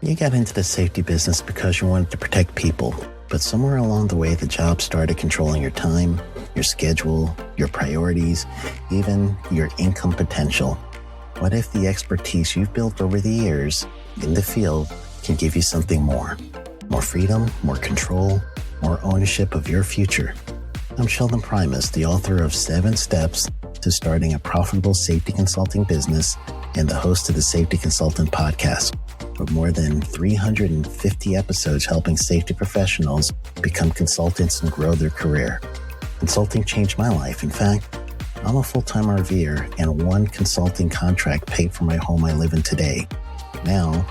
You got into the safety business because you wanted to protect people, but somewhere along the way, the job started controlling your time, your schedule, your priorities, even your income potential. What if the expertise you've built over the years in the field can give you something more? More freedom, more control, more ownership of your future. I'm Sheldon Primus, the author of 7 Steps to Starting a Profitable Safety Consulting Business and the host of the Safety Consultant Podcast, with more than 350 episodes helping safety professionals become consultants and grow their career. Consulting changed my life. In fact, I'm a full-time RVer, and one consulting contract paid for my home I live in today. Now,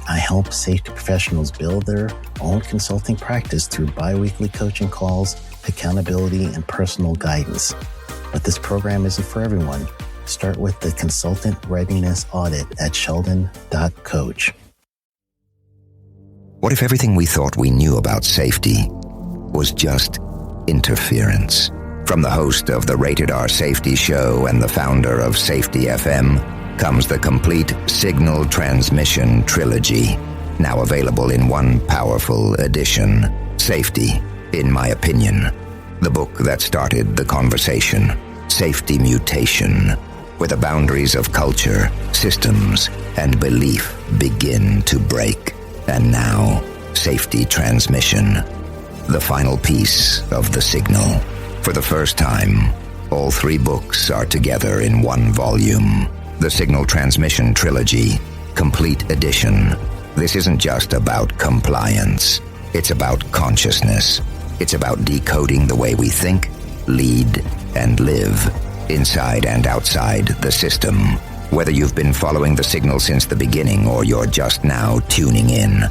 I help safety professionals build their own consulting practice through bi-weekly coaching calls, accountability, and personal guidance. But this program isn't for everyone. Start with the Consultant Readiness Audit at sheldon.coach. What if everything we thought we knew about safety was just interference? From the host of the Rated R Safety Show and the founder of Safety FM comes the complete Signal Transmission Trilogy, now available in one powerful edition. Safety, in my opinion, the book that started the conversation. Safety Mutation, where the boundaries of culture, systems, and belief begin to break. And now, Safety Transmission, the final piece of the signal. For the first time, all 3 books are together in one volume. The Signal Transmission Trilogy, Complete Edition. This isn't just about compliance. It's about consciousness. It's about decoding the way we think, lead, and live, inside and outside the system. Whether you've been following the signal since the beginning or you're just now tuning in,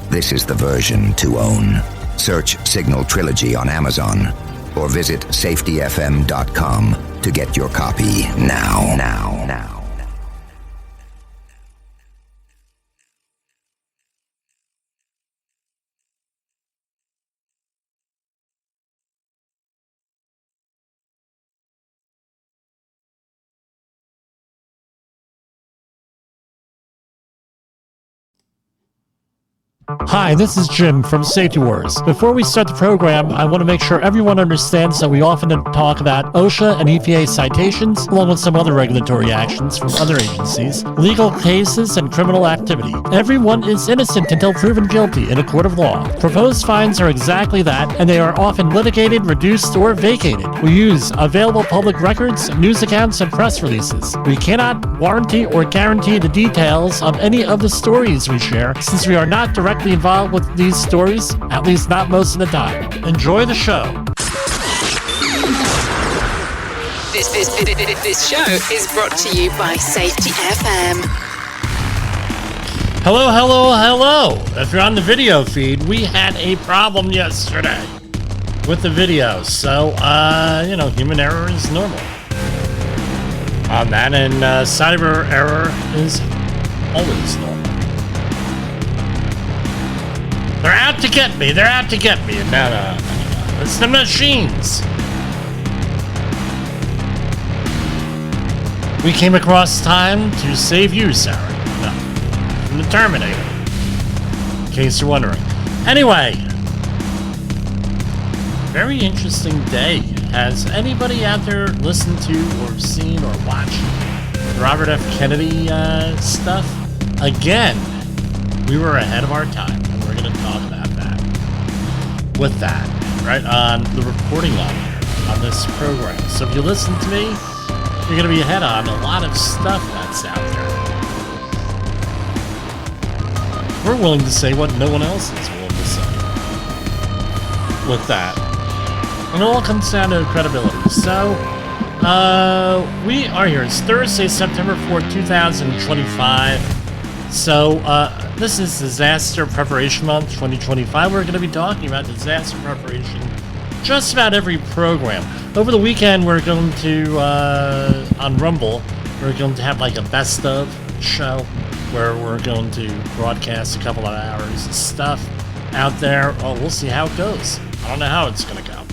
this is the version to own. Search Signal Trilogy on Amazon or visit safetyfm.com to get your copy now. Hi, this is Jim from Safety Wars. Before we start the program, I want to make sure everyone understands that we often talk about OSHA and EPA citations, along with some other regulatory actions from other agencies, legal cases, and criminal activity. Everyone is innocent until proven guilty in a court of law. Proposed fines are exactly that, and they are often litigated, reduced, or vacated. We use available public records, news accounts, and press releases. We cannot warranty or guarantee the details of any of the stories we share, since we are not directly involved with these stories, at least not most of the time. Enjoy the show. This show is brought to you by Safety FM. Hello. If you're on the video feed, we had a problem yesterday with the video. So, human error is normal. On that, and cyber error is always normal. They're out to get me. No. It's the machines. We came across time to save you, Sarah. No. From the Terminator. In case you're wondering. Anyway. Very interesting day. Has anybody out there listened to or seen or watched Robert F. Kennedy stuff? Again, we were ahead of our time. We're going to talk about that. With that, right on the reporting line here on this program. So if you listen to me, you're going to be ahead on a lot of stuff that's out there. We're willing to say what no one else is willing to say. With that. And it all comes down to credibility. So, we are here. It's Thursday, September 4th, 2025. So, this is Disaster Preparation Month 2025. We're going to be talking about disaster preparation just about every program. Over the weekend, we're going to, on Rumble, we're going to have like a best of show where we're going to broadcast a couple of hours of stuff out there. Oh, we'll see how it goes. I don't know how it's going to go.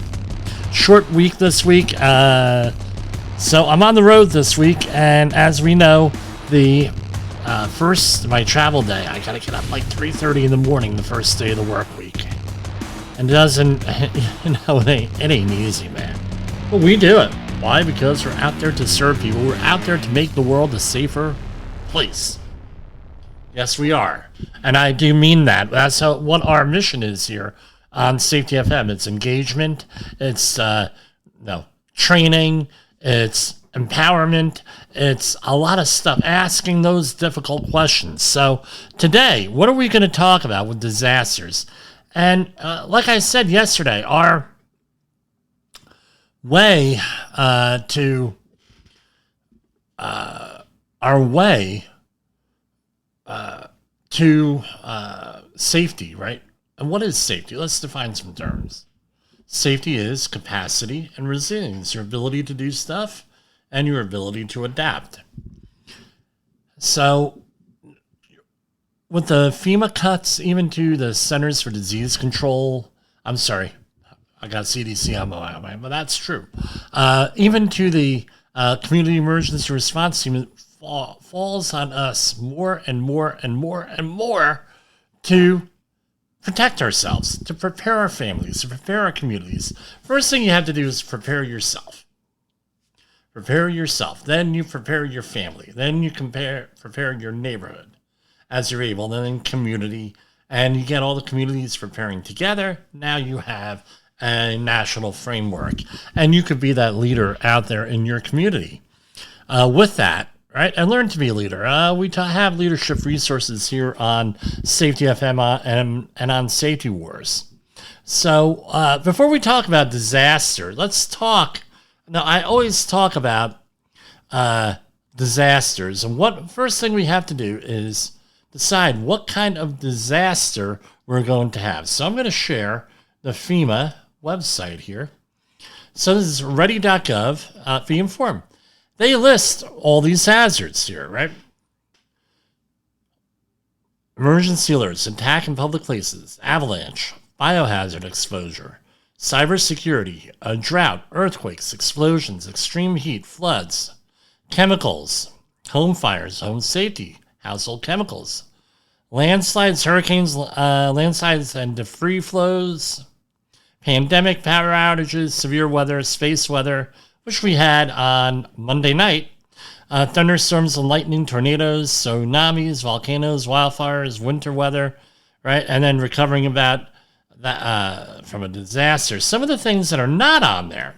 Short week this week. So I'm on the road this week, and as we know, the first, my travel day, I gotta get up like 3:30 in the morning the first day of the work week. And it doesn't, it ain't easy, man. But we do it. Why? Because we're out there to serve people. We're out there to make the world a safer place. Yes, we are. And I do mean that. That's what our mission is here on Safety FM. It's engagement. It's training. It's empowerment. It's a lot of stuff. Asking those difficult questions. So today, what are we going to talk about with disasters? And like I said yesterday, our way to safety, right? And what is safety? Let's define some terms. Safety is capacity and resilience, your ability to do stuff and your ability to adapt. So with the FEMA cuts, even to the Centers for Disease Control, I'm sorry, I got CDC on my mind, but that's true. Even to the community emergency response team, it falls on us more and more and more and more to protect ourselves, to prepare our families, to prepare our communities. First thing you have to do is prepare yourself. Prepare yourself. Then you prepare your family. Then you prepare your neighborhood as you're able. Then community. And you get all the communities preparing together. Now you have a national framework. And you could be that leader out there in your community. With that, right? And learn to be a leader. We have leadership resources here on Safety FM and on Safety Wars. So before we talk about disaster, let's talk. Now, I always talk about disasters. And first thing we have to do is decide what kind of disaster we're going to have. So I'm going to share the FEMA website here. So this is ready.gov. Be informed. They list all these hazards here, right? Emergency alerts, attack in public places, avalanche, biohazard exposure, cybersecurity, a drought, earthquakes, explosions, extreme heat, floods, chemicals, home fires, home safety, household chemicals, landslides, hurricanes, landslides and debris flows, pandemic, power outages, severe weather, space weather, which we had on Monday night, thunderstorms and lightning, tornadoes, tsunamis, volcanoes, wildfires, winter weather, right? And then recovering about that from a disaster. Some of the things that are not on there,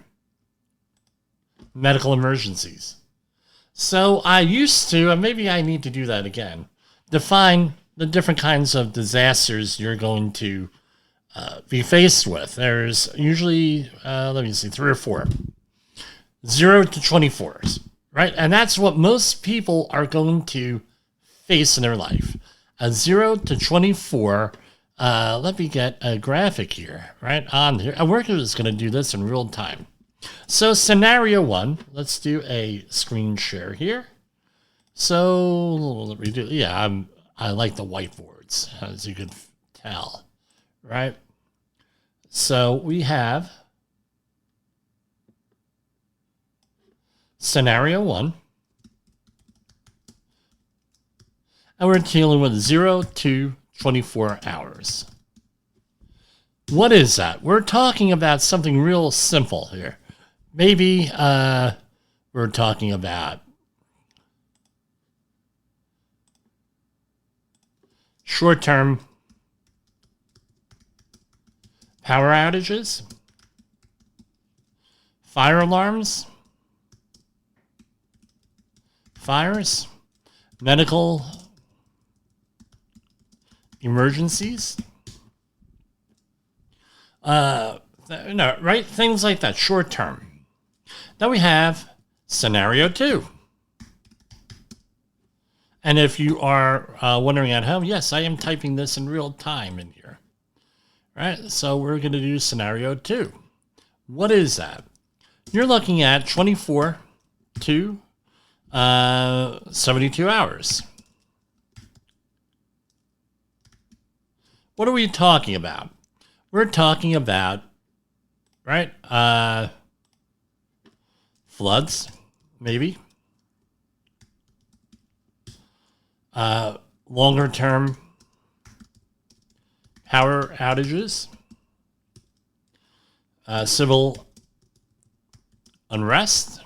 medical emergencies. So I used to, and maybe I need to do that again, define the different kinds of disasters you're going to be faced with. There's usually, 3 or 4. 0 to 24s, right? And that's what most people are going to face in their life. A 0 to 24. Let me get a graphic here, right on here. We're just going to do this in real time. So scenario 1, let's do a screen share here. So let me do, yeah, I like the whiteboards, as you can tell, right? So we have scenario 1, and we're dealing with 0 to 24 hours. What is that? We're talking about something real simple here. Maybe we're talking about short-term power outages, fire alarms, fires, medical emergencies, right? Things like that, short term. Then we have scenario 2. And if you are wondering at home, yes, I am typing this in real time in here. Right? So we're going to do scenario 2. What is that? You're looking at 24 to 72 hours. What are we talking about? We're talking about, right, floods, maybe. longer term power outages, civil unrest,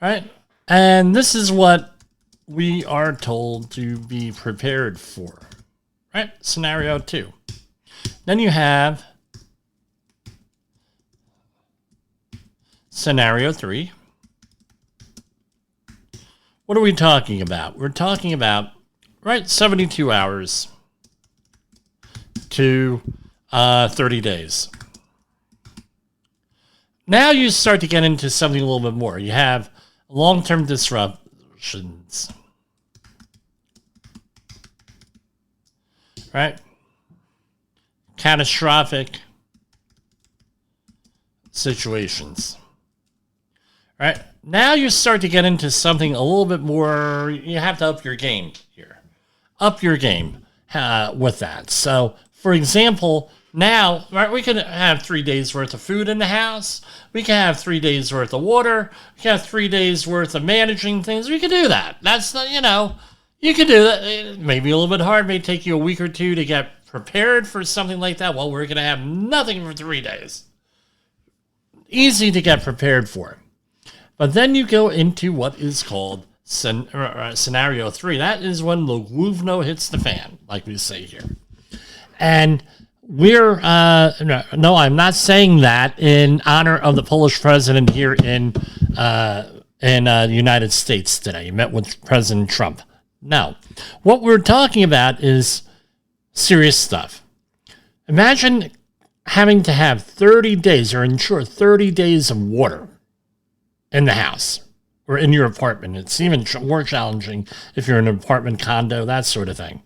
right? And this is what we are told to be prepared for, right? Scenario 2. Then you have scenario 3. What are we talking about? We're talking about, right, 72 hours to 30 days. Now you start to get into something a little bit more. You have long-term disruptions, right? Catastrophic situations, right? Now you start to get into something a little bit more. You have to up your game here. Up your game with that. So, for example, now, right, we can have 3 days worth of food in the house. We can have 3 days worth of water. We can have 3 days worth of managing things. We can do that. That's not, you can do that. It may be a little bit hard. It may take you a week or two to get prepared for something like that. Well, we're going to have nothing for 3 days. Easy to get prepared for. But then you go into what is called scenario 3. That is when the Louvno hits the fan, like we say here. And we're, no, I'm not saying that in honor of the Polish president here in the United States today. He met with President Trump. No. What we're talking about is serious stuff. Imagine having to have 30 days or ensure 30 days of water in the house or in your apartment. It's even more challenging if you're in an apartment condo, that sort of thing.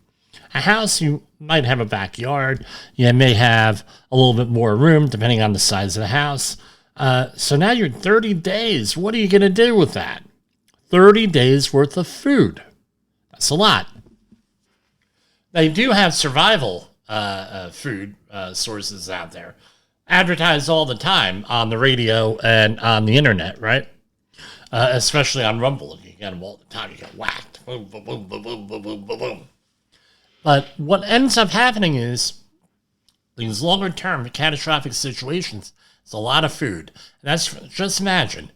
A house, you might have a backyard. You may have a little bit more room depending on the size of the house. So now you're 30 days. What are you going to do with that? 30 days worth of food. That's a lot. They do have survival food sources out there. Advertised all the time on the radio and on the internet, right? Especially on Rumble. You get them all the time. You get whacked. Boom, boom, boom, boom, boom, boom, boom, boom, boom. But what ends up happening is these longer-term catastrophic situations, it's a lot of food. And that's, just imagine,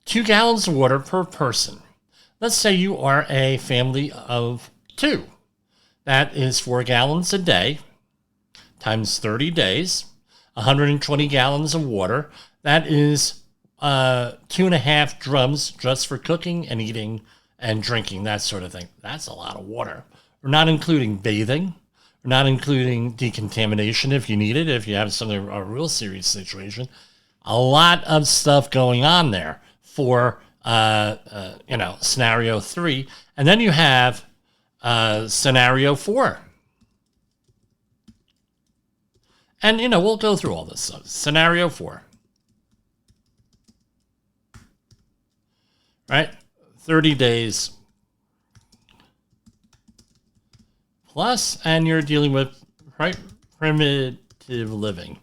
2 gallons of water per person. Let's say you are a family of 2. That is 4 gallons a day times 30 days, 120 gallons of water. That is 2.5 drums just for cooking and eating and drinking, that sort of thing. That's a lot of water. We're not including bathing. We're not including decontamination if you need it, if you have something, a real serious situation. A lot of stuff going on there for, scenario 3. And then you have scenario 4. And, we'll go through all this stuff. Scenario 4. Right? 30 days plus, and you're dealing with, right, primitive living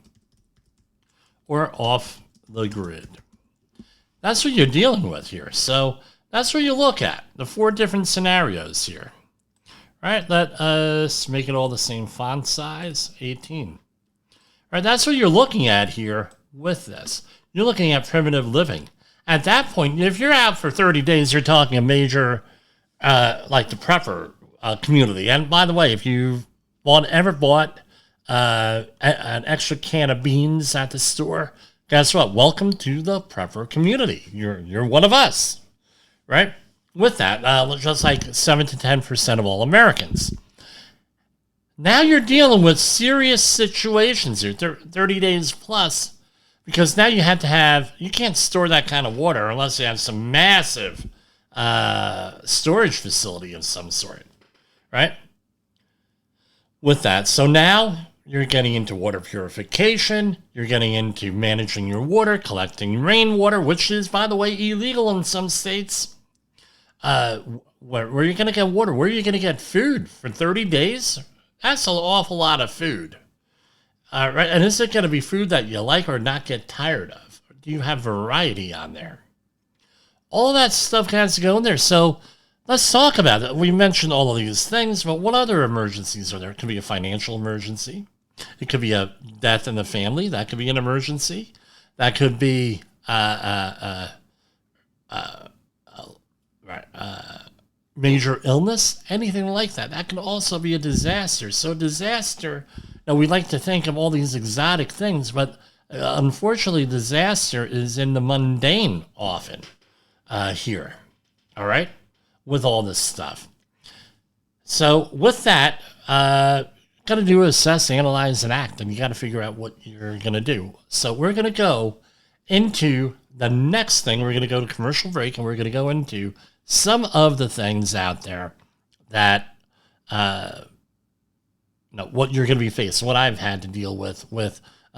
or off the grid. That's what you're dealing with here. So that's what you look at, the 4 different scenarios here. Right, let us make it all the same font size, 18. Right, that's what you're looking at here with this. You're looking at primitive living. At that point, if you're out for 30 days, you're talking a major, like the prepper community. And by the way, if you've ever bought an extra can of beans at the store, guess what? Welcome to the prepper community. You're one of us, right? With that, just like 7 to 10% of all Americans. Now you're dealing with serious situations here, 30 days plus, because now you can't store that kind of water unless you have some massive storage facility of some sort, right? With that, so now you're getting into water purification, you're getting into managing your water, collecting rainwater, which is, by the way, illegal in some states. Where are you going to get water? Where are you going to get food for 30 days? That's an awful lot of food. Right? And is it going to be food that you like or not get tired of? Do you have variety on there? All that stuff has to go in there. So let's talk about it. We mentioned all of these things, but what other emergencies are there? It could be a financial emergency. It could be a death in the family. That could be an emergency. That could be major illness, anything like that. That can also be a disaster. So disaster, now we like to think of all these exotic things, but unfortunately disaster is in the mundane often here, all right, with all this stuff. So with that, got to do assess, analyze, and act, and you got to figure out what you're going to do. So we're going to go into the next thing. We're going to go to commercial break, and we're going to go into some of the things out there that, what you're going to be faced, what I've had to deal with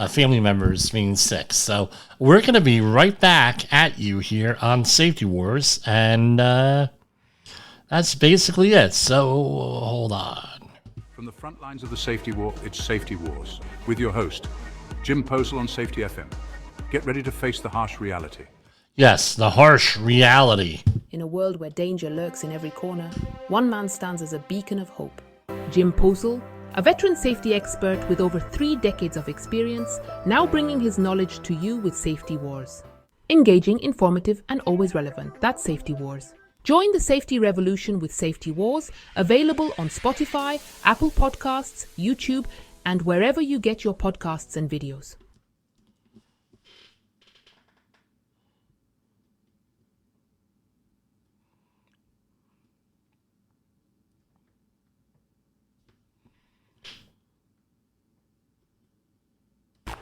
family members being sick. So we're going to be right back at you here on Safety Wars, and that's basically it. So hold on. From the front lines of the safety war, it's Safety Wars, with your host, Jim Posel on Safety FM. Get ready to face the harsh reality. Yes, the harsh reality. In a world where danger lurks in every corner, one man stands as a beacon of hope. Jim Posel, a veteran safety expert with over 3 decades of experience, now bringing his knowledge to you with Safety Wars. Engaging, informative, and always relevant. That's Safety Wars. Join the safety revolution with Safety Wars, available on Spotify, Apple Podcasts, YouTube, and wherever you get your podcasts and videos.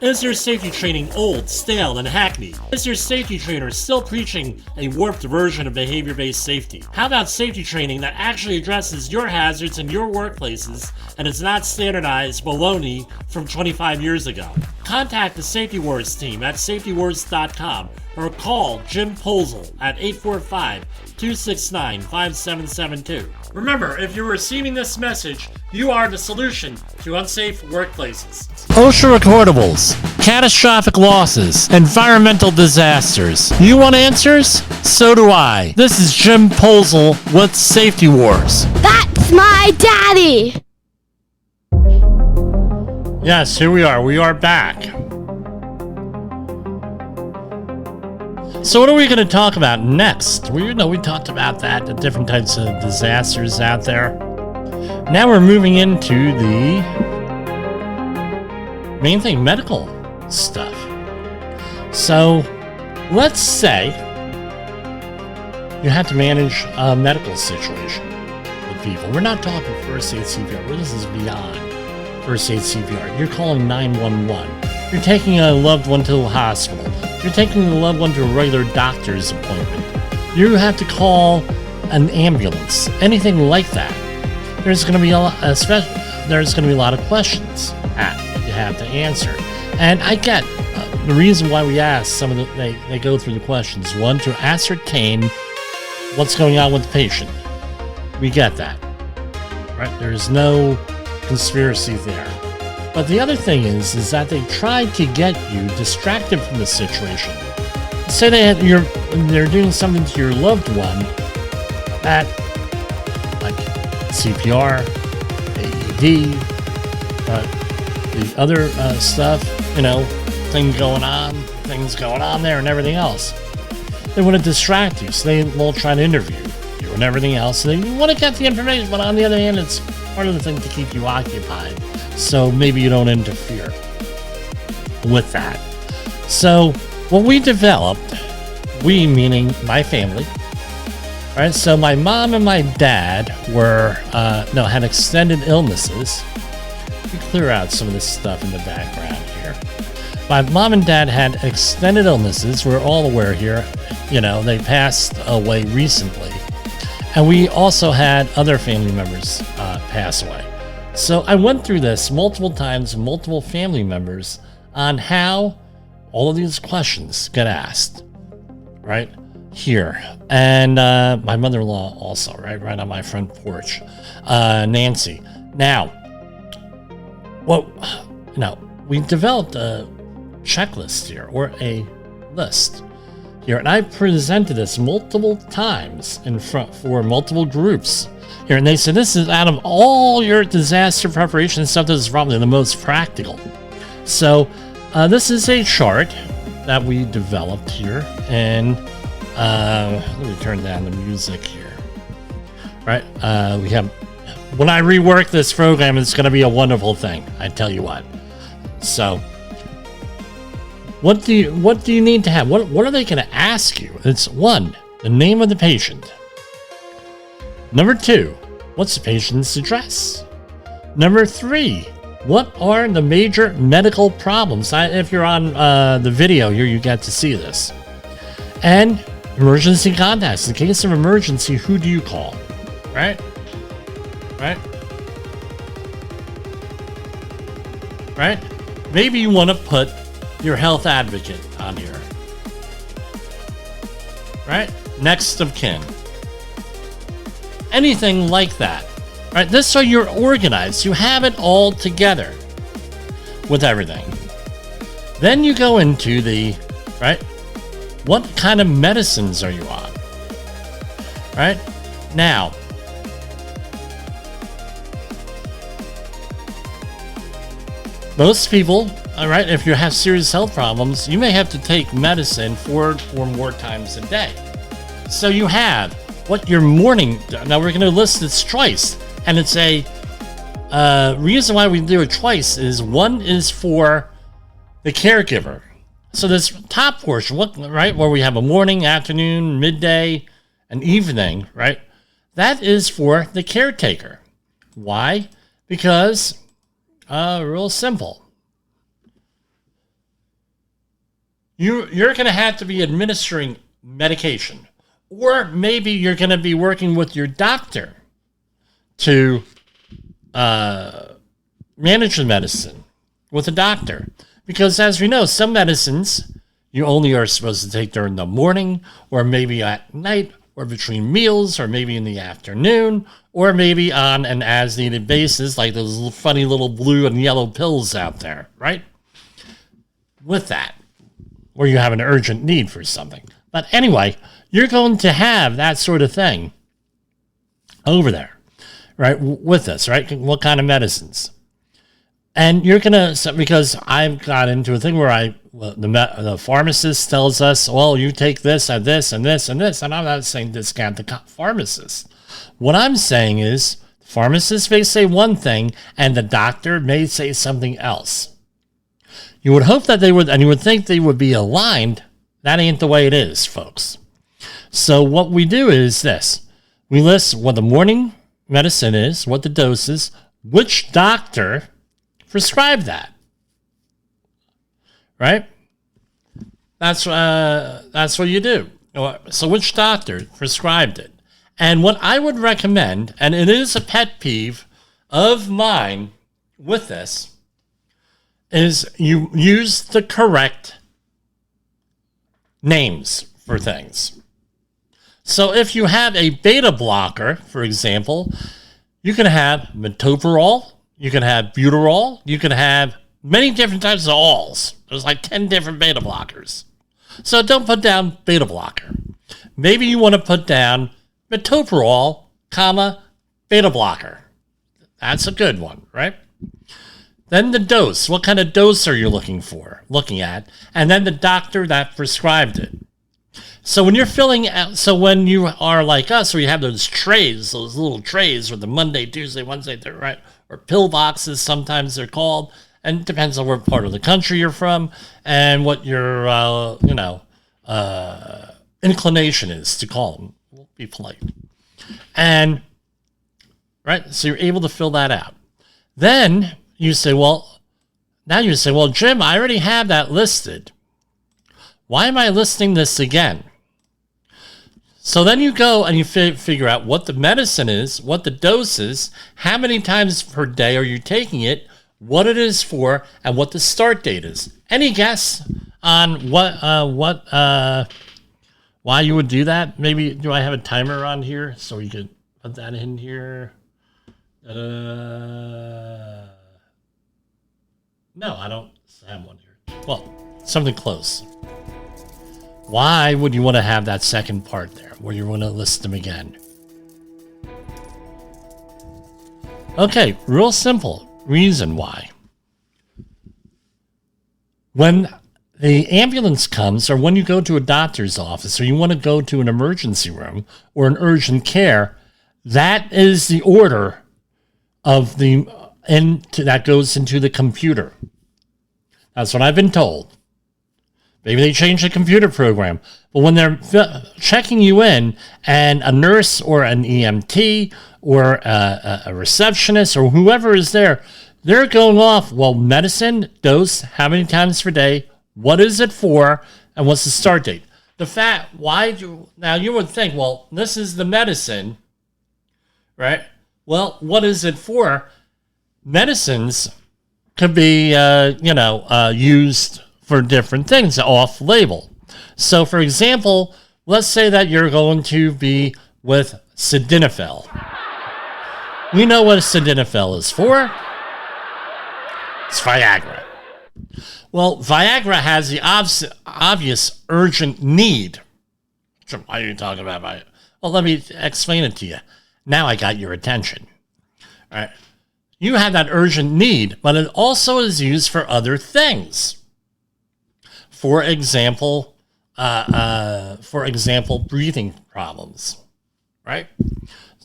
Is your safety training old, stale, and hackneyed? Is your safety trainer still preaching a warped version of behavior-based safety? How about safety training that actually addresses your hazards in your workplaces and is not standardized baloney from 25 years ago? Contact the Safety Wars team at safetywars.com or call Jim Posel at 845-269-5772. Remember, if you're receiving this message, you are the solution to unsafe workplaces. OSHA recordables, catastrophic losses, environmental disasters. You want answers? So do I. This is Jim Posel with Safety Wars. That's my daddy! Yes, here we are. We are back. So what are we going to talk about next? We talked about that, the different types of disasters out there. Now we're moving into the main thing, medical stuff. So let's say you have to manage a medical situation with people. We're not talking first aid CPR. This is beyond first aid CPR. You're calling 911. You're taking a loved one to a hospital. You're taking a loved one to a regular doctor's appointment. You have to call an ambulance. Anything like that. There's going to be a lot, there's going to be a lot of questions that you have to answer. And I get the reason why we ask some of they go through the questions. One, to ascertain what's going on with the patient. We get that, right? There's no conspiracy there. But the other thing is that they try to get you distracted from the situation. Say they're doing something to your loved one that, like CPR, AED, the other stuff, things going on there and everything else. They want to distract you, so they will try to interview you and everything else. And they want to get the information, but on the other hand, it's part of the thing to keep you occupied. So maybe you don't interfere with that. So what we developed, we meaning my family, right? So my mom and my dad had extended illnesses. Let me clear out some of this stuff in the background here. My mom and dad had extended illnesses. We're all aware here. They passed away recently. And we also had other family members pass away. So I went through this multiple times, multiple family members, on how all of these questions get asked, right here. And my mother-in-law also, right on my front porch, Nancy. Now, we developed a checklist here, or a list here, and I've presented this multiple times in front for multiple groups here, and they said this is out of all your disaster preparation stuff, this is probably the most practical. So this is a chart that we developed here, and let me turn down the music here. Right, we have. When I rework this program, it's going to be a wonderful thing. I tell you what. So, what do you need to have? What are they going to ask you? It's 1, the name of the patient. Number 2, what's the patient's address? Number 3, what are the major medical problems? If you're on the video here, you get to see this. And emergency contacts. In case of emergency, who do you call? Right? Right? Maybe you want to put your health advocate on here. Right? Next of kin. Anything like that. Right? This so you're organized. You have it all together with everything. Then you go into the, right? What kind of medicines are you on? Right? Now, most people, all right, if you have serious health problems, you may have to take medicine 4 or more times a day. So you have what your morning, now we're going to list this twice, and it's a reason why we do it twice is 1 is for the caregiver. So this top portion, right, where we have a morning, afternoon, midday, and evening, right, that is for the caretaker. Why? Because real simple. You're going to have to be administering medication, or maybe you're going to be working with your doctor to manage the medicine with a doctor. Because as we know, some medicines you only are supposed to take during the morning, or maybe at night, or between meals, or maybe in the afternoon, or maybe on an as-needed basis, like those funny little blue and yellow pills out there, right? With that, or you have an urgent need for something. But anyway, you're going to have that sort of thing over there, right, with us, right? What kind of medicines? And you're going to, because I've got into a thing where the pharmacist tells us, well, you take this and this and this and this, and I'm not saying discount the pharmacist. What I'm saying is, the pharmacist may say one thing, and the doctor may say something else. You would hope that they would, and you would think they would be aligned. That ain't the way it is, folks. So what we do is this. We list what the morning medicine is, what the dose is, which doctor prescribed that. Right? That's what you do. So which doctor prescribed it? And what I would recommend, and it is a pet peeve of mine with this, is you use the correct names for things. So if you have a beta blocker, for example, you can have metoprolol, you can have buterol, you can have many different types of alls. There's like 10 different beta blockers. So don't put down beta blocker. Maybe you want to put down metoprolol, beta blocker. That's a good one, right? Then the dose. What kind of dose are you looking at? And then the doctor that prescribed it. So when you're filling out, so when you are like us, where you have those trays, those little trays with the Monday, Tuesday, Wednesday, Thursday, right? Or pill boxes, sometimes they're called, and it depends on what part of the country you're from and what your, inclination is to call them. We'll be polite. And, right, so you're able to fill that out. Then you say, well, Jim, I already have that listed. Why am I listing this again? So then you go and you figure out what the medicine is, what the dose is, how many times per day are you taking it, what it is for, and what the start date is. Any guess on why you would do that? Maybe, do I have a timer on here so you could put that in here? No, I don't have one here. Well, something close. Why would you want to have that second part there where you want to list them again? Okay, real simple reason why. When the ambulance comes, or when you go to a doctor's office, or you want to go to an emergency room or an urgent care, that is the order of that goes into the computer. That's what I've been told. Maybe they changed the computer program, but when they're checking you in, and a nurse or an EMT or a receptionist or whoever is there, they're going off, well, medicine, dose, how many times per day, what is it for, and what's the start date? Now you would think, well, this is the medicine, right? Well, what is it for? Medicines could be, used for different things off-label. So, for example, let's say that you're going to be with sildenafil. We know what sildenafil is for. It's Viagra. Well, Viagra has the obvious urgent need. Why are you talking about Viagra? Well, let me explain it to you. Now I got your attention. All right. You have that urgent need, but it also is used for other things. For example, breathing problems, right?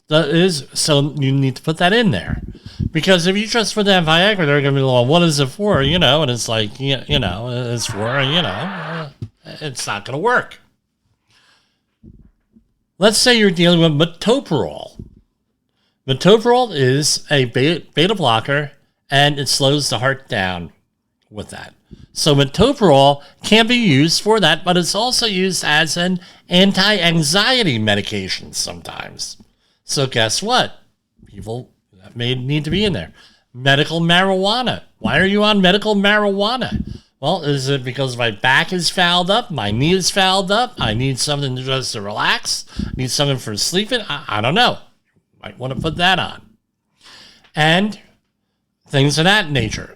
So you need to put that in there, because if you just put that Viagra, they're going to be like, what is it for? And it's like, it's for, it's not going to work. Let's say you're dealing with metoprolol. Metoprolol is a beta blocker, and it slows the heart down with that. So metoprolol can be used for that, but it's also used as an anti-anxiety medication sometimes. So guess what? People may need to be in there. Medical marijuana. Why are you on medical marijuana? Well, is it because my back is fouled up? My knee is fouled up? I need something just to relax? Need something for sleeping? I don't know. Might want to put that on. And things of that nature.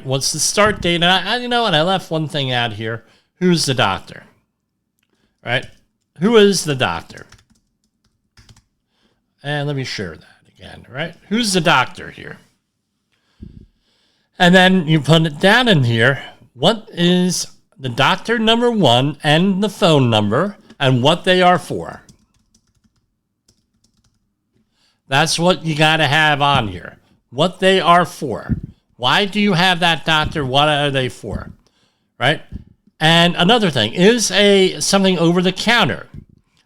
What's the start date? And I left one thing out here. Who's the doctor? Right? Who is the doctor? And let me share that again, right? Who's the doctor here? And then you put it down in here. What is the doctor number one and the phone number and what they are for? That's what you got to have on here. What they are for. Why do you have that doctor? What are they for? Right? And another thing, is something over the counter.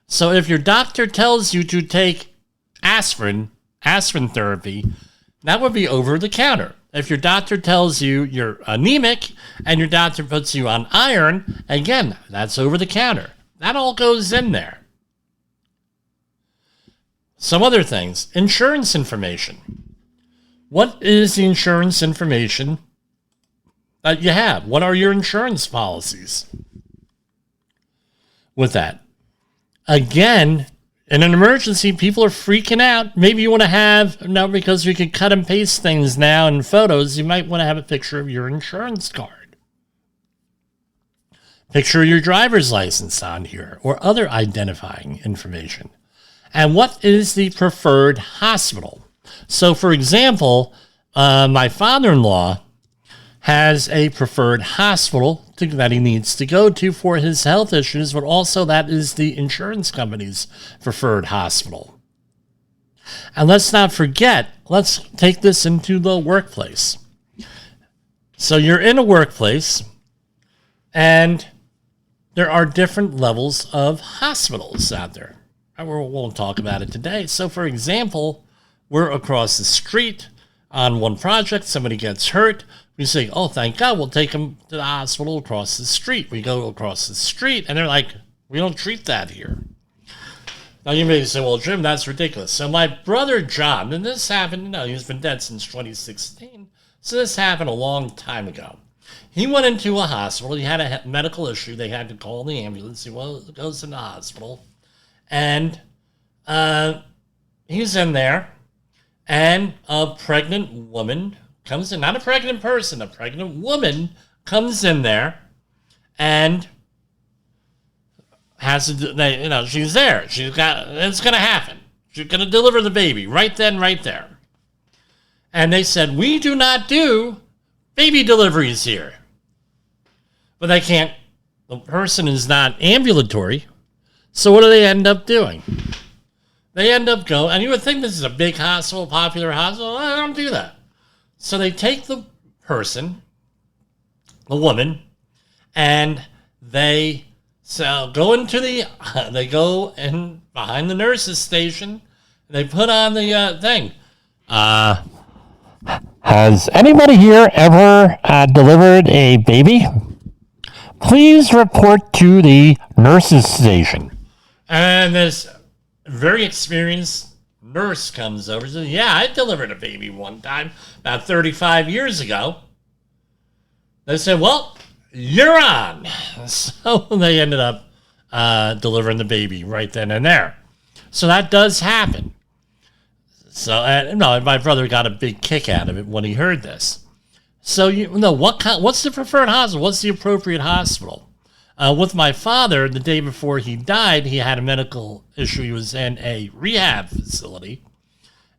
So if your doctor tells you to take aspirin therapy, that would be over the counter. If your doctor tells you you're anemic and your doctor puts you on iron, again, that's over the counter. That all goes in there. Some other things, insurance information. What is the insurance information that you have? What are your insurance policies with that? Again, in an emergency, people are freaking out. Maybe you want to have, because we can cut and paste things now in photos, you might want to have a picture of your insurance card. Picture of your driver's license on here or other identifying information. And what is the preferred hospital? So, for example, my father-in-law has a preferred hospital that he needs to go to for his health issues, but also that is the insurance company's preferred hospital. And let's not forget, let's take this into the workplace. So you're in a workplace, and there are different levels of hospitals out there. We won't talk about it today. So, for example, we're across the street on one project, somebody gets hurt. We say, oh, thank God, we'll take them to the hospital across the street. We go across the street, and they're like, we don't treat that here. Now, you may say, well, Jim, that's ridiculous. So my brother John, and this happened, he's been dead since 2016, so this happened a long time ago. He went into a hospital. He had a medical issue. They had to call the ambulance. He goes in the hospital, and he's in there, and a pregnant woman comes in, not a pregnant person, a pregnant woman comes in there, and has to, she's there. It's going to happen. She's going to deliver the baby right then, right there. And they said, we do not do baby deliveries here. But they can't, the person is not ambulatory. So what do they end up doing? They end up going, and you would think this is a big hospital, popular hospital. I don't do that. So they take the person, the woman, and they go in behind the nurse's station. They put on the thing. Has anybody here ever delivered a baby? Please report to the nurse's station. And this very experienced nurse comes over and says, yeah, I delivered a baby one time about 35 years ago. They said, well, you're on. So they ended up delivering the baby right then and there. So that does happen. So, my brother got a big kick out of it when he heard this. So, what's the preferred hospital? What's the appropriate hospital? With my father, the day before he died, he had a medical issue. He was in a rehab facility.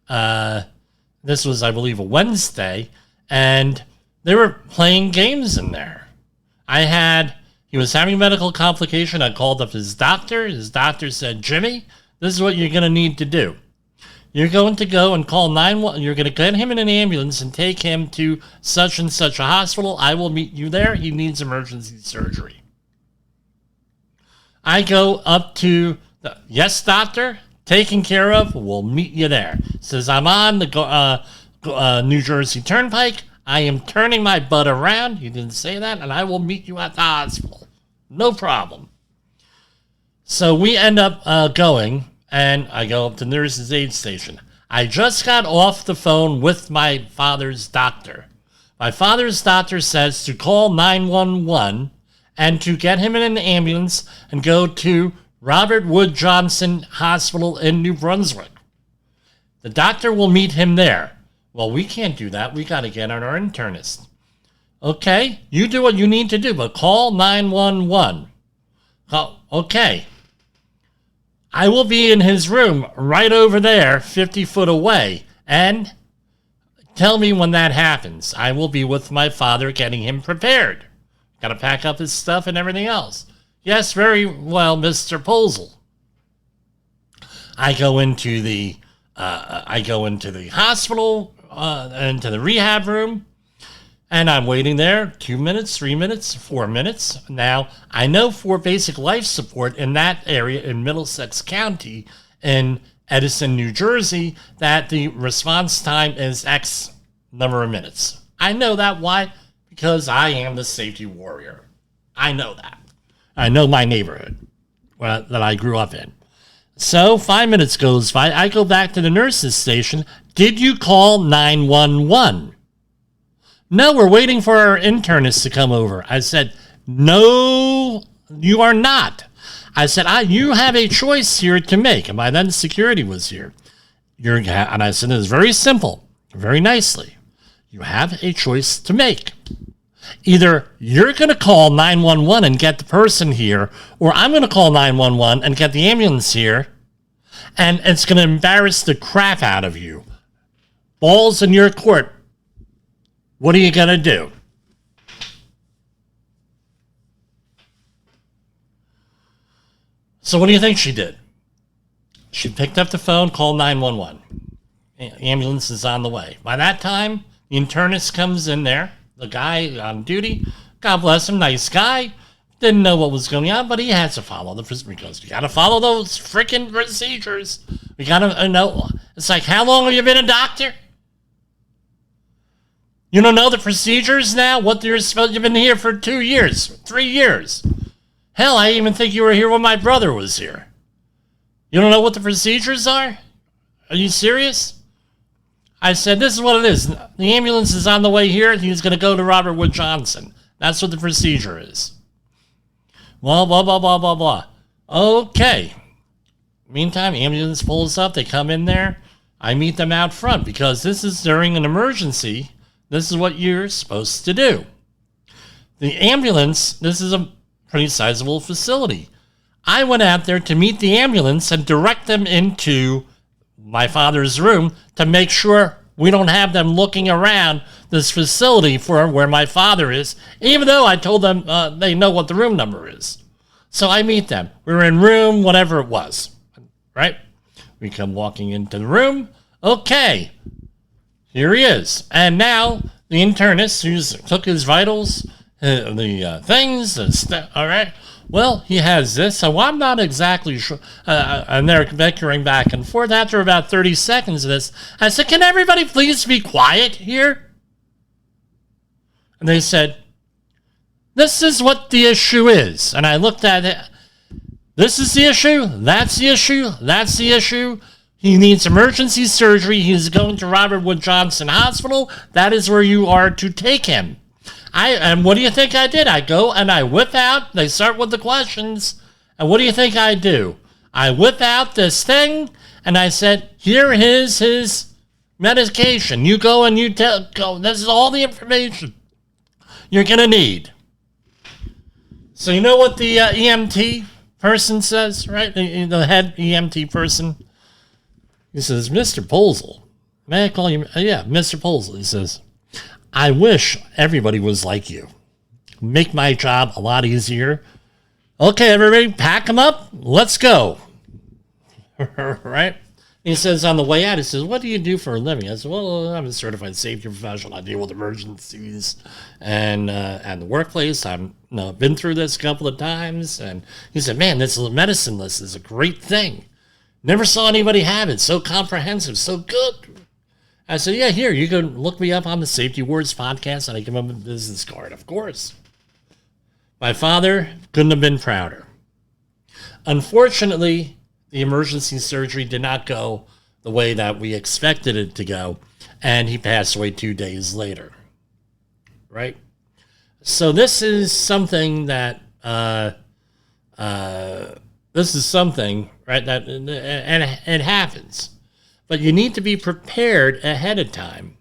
This was, I believe, a Wednesday, and they were playing games in there. He was having a medical complication. I called up his doctor. His doctor said, Jimmy, this is what you're going to need to do. You're going to go and call 911. You're going to get him in an ambulance and take him to such and such a hospital. I will meet you there. He needs emergency surgery. I go up to yes, doctor, taken care of. We'll meet you there. Says, I'm on the New Jersey Turnpike. I am turning my butt around. He didn't say that. And I will meet you at the hospital. No problem. So we end up going. And I go up to nurse's aid station. I just got off the phone with my father's doctor. My father's doctor says to call 911 and to get him in an ambulance and go to Robert Wood Johnson Hospital in New Brunswick. The doctor will meet him there. Well, we can't do that. We got to get on our internist. Okay, you do what you need to do, but call 911. Oh, okay. I will be in his room right over there, 50 foot away, and tell me when that happens. I will be with my father getting him prepared. Got to pack up his stuff and everything else. Yes, very well, Mr. Posel. I go into the hospital, into the rehab room, and I'm waiting there 2 minutes, 3 minutes, 4 minutes. Now, I know for basic life support in that area in Middlesex County in Edison, New Jersey, that the response time is X number of minutes. I know that. Why? Because I am the safety warrior. I know that. I know my neighborhood that I grew up in. So 5 minutes goes by. I go back to the nurse's station. Did you call 911? No, we're waiting for our internist to come over. I said, no, you are not. I said, you have a choice here to make. And by then, security was here. And I said, it's very simple, very nicely. You have a choice to make. Either you're going to call 911 and get the person here, or I'm going to call 911 and get the ambulance here, and it's going to embarrass the crap out of you. Ball's in your court. What are you going to do? So what do you think she did? She picked up the phone, called 911. Ambulance is on the way. By that time, the internist comes in there. The guy on duty, God bless him, nice guy. Didn't know what was going on, but he has to follow the procedures. Because we got to follow those freaking procedures. We got to know. It's like, how long have you been a doctor? You don't know the procedures now? What you're supposed? You've been here for 2 years, 3 years. Hell, I even think you were here when my brother was here. You don't know what the procedures are? Are you serious? I said, this is what it is. The ambulance is on the way here. He's going to go to Robert Wood Johnson. That's what the procedure is. Blah, blah, blah, blah, blah, blah. Okay. Meantime, ambulance pulls up. They come in there. I meet them out front because this is during an emergency. This is what you're supposed to do. The ambulance, this is a pretty sizable facility. I went out there to meet the ambulance and direct them into my father's room to make sure we don't have them looking around this facility for where my father is, even though I told them they know what the room number is. So I meet them. We were in room, whatever it was, right? We come walking into the room. Okay, here he is. And now the internist who took his vitals, all right, well, he has this. So I'm not exactly sure. And they're bickering back and forth. After about 30 seconds of this, I said, can everybody please be quiet here? And they said, this is what the issue is. And I looked at it. This is the issue. That's the issue. That's the issue. He needs emergency surgery. He's going to Robert Wood Johnson Hospital. That is where you are to take him. And what do you think I did? I go and I whip out. They start with the questions. And what do you think I do? I whip out this thing and I said, here is his medication. You go and you go. This is all the information you're going to need. So you know what the EMT person says, right? The head EMT person. He says, Mr. Polzel. May I call you? Yeah, Mr. Polzel. He says, I wish everybody was like you. Make my job a lot easier. Okay, everybody, pack them up. Let's go. Right? He says on the way out, he says, what do you do for a living? I said, well, I'm a certified safety professional. I deal with emergencies and the workplace. I've been through this a couple of times. And he said, man, this medicine list is a great thing. Never saw anybody have it. So comprehensive, so good. I said, yeah, here, you can look me up on the Safety Words podcast, and I give him a business card, of course. My father couldn't have been prouder. Unfortunately, the emergency surgery did not go the way that we expected it to go, and he passed away 2 days later, right? So this is something that, right, that and it happens. But you need to be prepared ahead of time.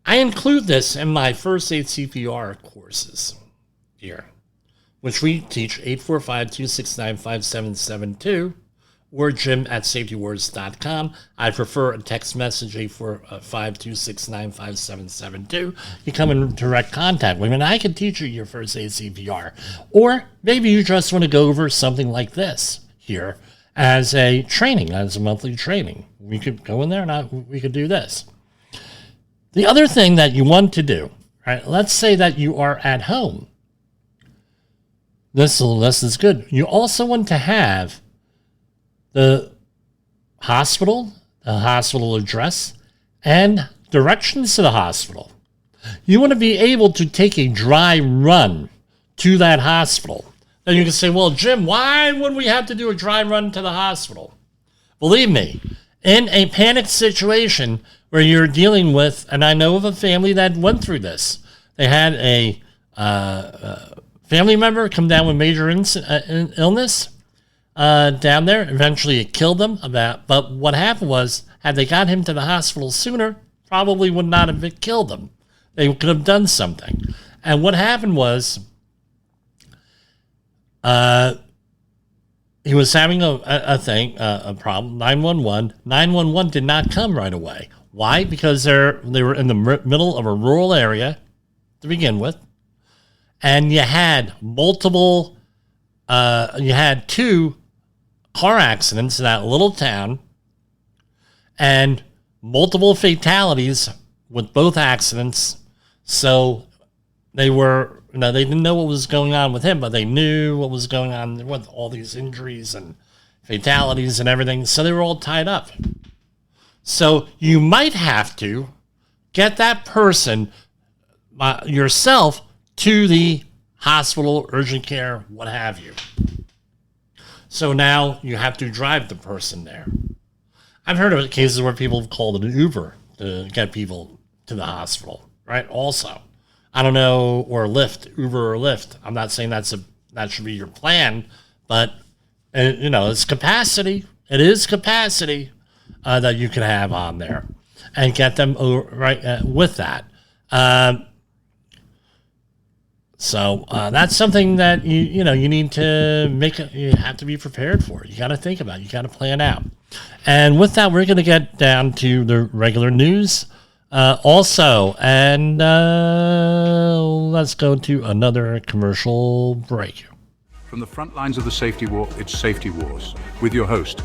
I include this in my first aid CPR courses here, which we teach 845-269-5772 or jim@safetywords.com. I prefer a text message, 845-269-5772. You come in direct contact with me, and I can teach you your first aid CPR. Or maybe you just want to go over something like this here as a training, as a monthly training. We could go in there and we could do this. The other thing that you want to do, right? Let's say that you are at home. This is good. You also want to have the hospital address, and directions to the hospital. You want to be able to take a dry run to that hospital. Then you can say, well, Jim, why would we have to do a dry run to the hospital? Believe me, in a panic situation where you're dealing with, and I know of a family that went through this. They had a family member come down with major illness down there. Eventually it killed them. But what happened was, had they got him to the hospital sooner, probably would not have killed him. They could have done something. And what happened was, he was having a problem, 911. 911 did not come right away. Why? Because they were in the middle of a rural area to begin with. And you had you had 2 car accidents in that little town and multiple fatalities with both accidents. So they were, they didn't know what was going on with him, but they knew what was going on with all these injuries and fatalities and everything. So they were all tied up. So you might have to get that person yourself to the hospital, urgent care, what have you. So now you have to drive the person there. I've heard of cases where people have called an Uber to get people to the hospital, right? Also, I don't know, or Lyft, Uber or Lyft. I'm not saying that should be your plan, but it's capacity. It is capacity that you can have on there, and get them right with that. So that's something that you need to you have to be prepared for. You got to think about it. You got to plan out. And with that, we're going to get down to the regular news also. And let's go to another commercial break. From the front lines of the safety war, it's Safety Wars, with your host,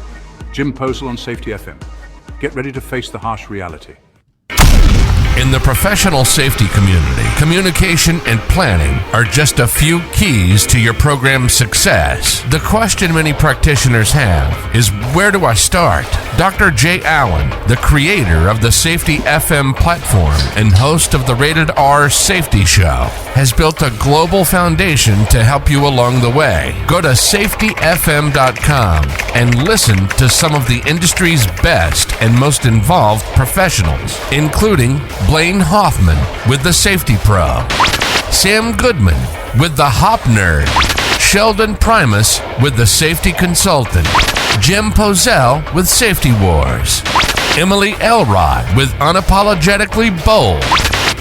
Jim Posel on Safety FM. Get ready to face the harsh reality. In the professional safety community, communication and planning are just a few keys to your program's success. The question many practitioners have is, where do I start? Dr. Jay Allen, the creator of the Safety FM platform and host of the Rated R Safety Show, has built a global foundation to help you along the way. Go to safetyfm.com and listen to some of the industry's best and most involved professionals, including Blaine Hoffman with the Safety Pro, Sam Goodman with the Hop Nerd, Sheldon Primus with the Safety Consultant, Jim Posel with Safety Wars, Emily Elrod with Unapologetically Bold,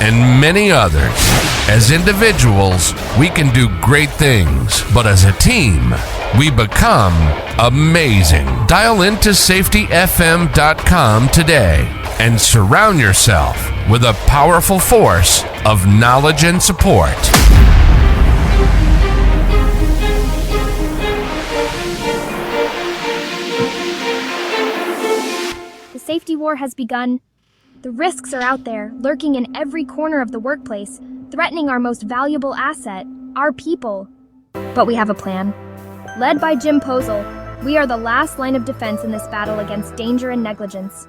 and many others. As individuals, we can do great things, but as a team, we become amazing. Dial into safetyfm.com today and surround yourself with a powerful force of knowledge and support. The safety war has begun. The risks are out there, lurking in every corner of the workplace, threatening our most valuable asset, our people. But we have a plan. Led by Jim Posel, we are the last line of defense in this battle against danger and negligence.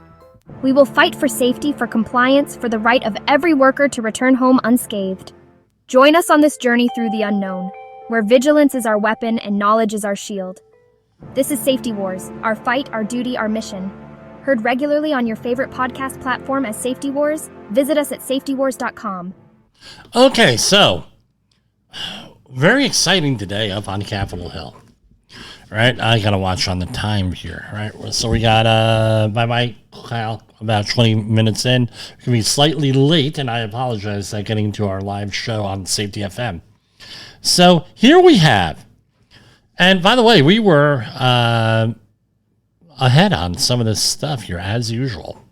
We will fight for safety, for compliance, for the right of every worker to return home unscathed. Join us on this journey through the unknown, where vigilance is our weapon and knowledge is our shield. This is Safety Wars, our fight, our duty, our mission. Heard regularly on your favorite podcast platform as Safety Wars, visit us at safetywars.com. Okay, so very exciting today up on Capitol Hill. Right, I gotta watch on the time here. Right, so we got by my count about 20 minutes in. We're gonna be slightly late, and I apologize for getting to our live show on Safety FM. So here we have, and by the way, we were ahead on some of this stuff here as usual.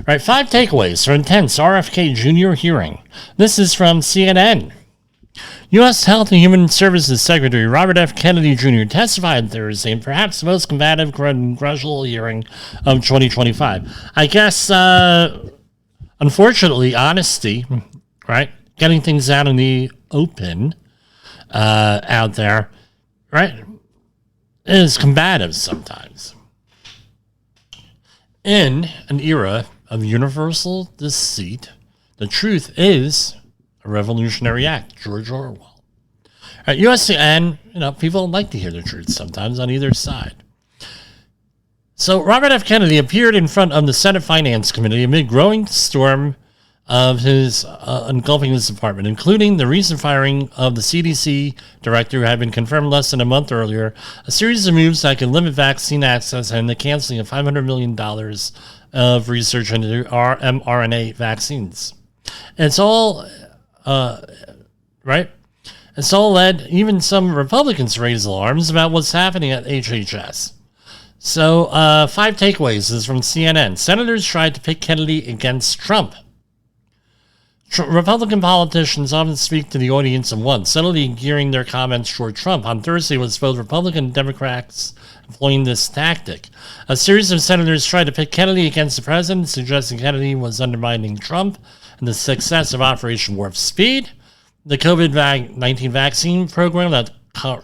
Right, 5 takeaways for intense RFK Jr. hearing. This is from CNN. U.S. Health and Human Services Secretary Robert F. Kennedy Jr. testified Thursday in perhaps the most combative congressional hearing of 2025. I guess, unfortunately, honesty, right, getting things out in the open out there, right, is combative sometimes. In an era of universal deceit, the truth is a revolutionary act, George Orwell. At USCN, people don't like to hear the truth sometimes on either side. So Robert F. Kennedy appeared in front of the Senate Finance Committee amid growing storm of his engulfing his department, including the recent firing of the CDC director who had been confirmed less than a month earlier, a series of moves that could limit vaccine access, and the canceling of $500 million of research into mRNA vaccines. It's all... right? It's all led even some Republicans raise alarms about what's happening at HHS. So, 5 takeaways is from CNN. Senators tried to pick Kennedy against Trump. Republican politicians often speak to the audience of one, subtly gearing their comments toward Trump. On Thursday, it was both Republican and Democrats employing this tactic. A series of senators tried to pit Kennedy against the president, suggesting Kennedy was undermining Trump and the success of Operation Warp Speed, the COVID-19 vaccine program that